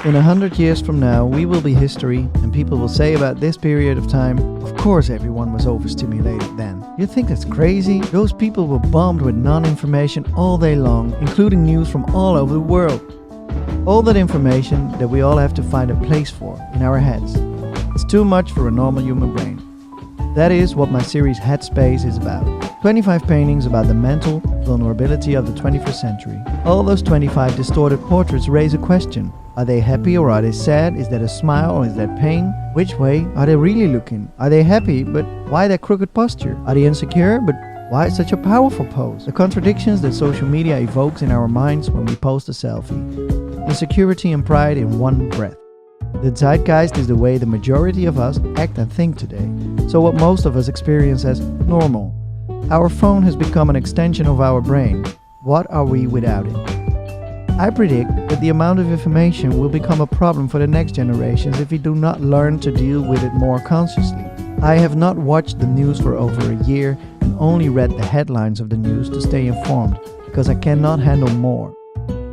In 100 years from now, we will be history, and people will say about this period of time, of course everyone was overstimulated then. You think that's crazy? Those people were bombed with non-information all day long, including news from all over the world. All that information that we all have to find a place for in our heads. It's too much for a normal human brain. That is what my series Headspace is about. 25 paintings about the mental vulnerability of the 21st century. All those 25 distorted portraits raise a question. Are they happy or are they sad? Is that a smile or is that pain? Which way are they really looking? Are they happy, but why that crooked posture? Are they insecure, but why such a powerful pose? The contradictions that social media evokes in our minds when we post a selfie. Insecurity and pride in one breath. The zeitgeist is the way the majority of us act and think today. So what most of us experience as normal. Our phone has become an extension of our brain. What are we without it? I predict that the amount of information will become a problem for the next generations if we do not learn to deal with it more consciously. I have not watched the news for over a year and only read the headlines of the news to stay informed, because I cannot handle more.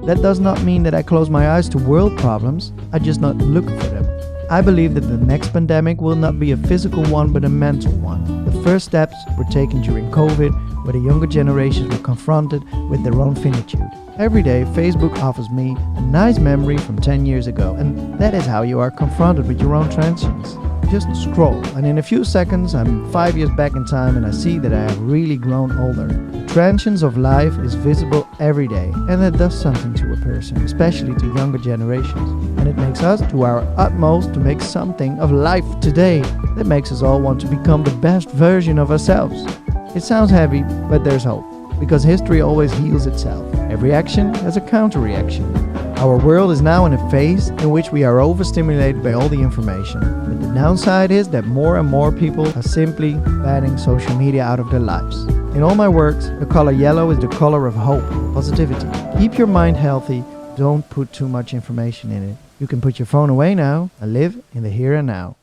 That does not mean that I close my eyes to world problems, I just not look for them. I believe that the next pandemic will not be a physical one but a mental one. The first steps were taken during COVID, where the younger generations were confronted with their own finitude. Every day Facebook offers me a nice memory from 10 years ago, and that is how you are confronted with your own transitions. Just scroll, and in a few seconds I'm 5 years back in time and I see that I have really grown older. The transitions of life is visible every day, and that does something to a person, especially to younger generations. And it makes us do our utmost to make something of life today. That makes us all want to become the best version of ourselves. It sounds heavy, but there's hope, because history always heals itself. Every action has a counter-reaction. Our world is now in a phase in which we are overstimulated by all the information. But the downside is that more and more people are simply banning social media out of their lives. In all my works, the color yellow is the color of hope, positivity. Keep your mind healthy, don't put too much information in it. You can put your phone away now and live in the here and now.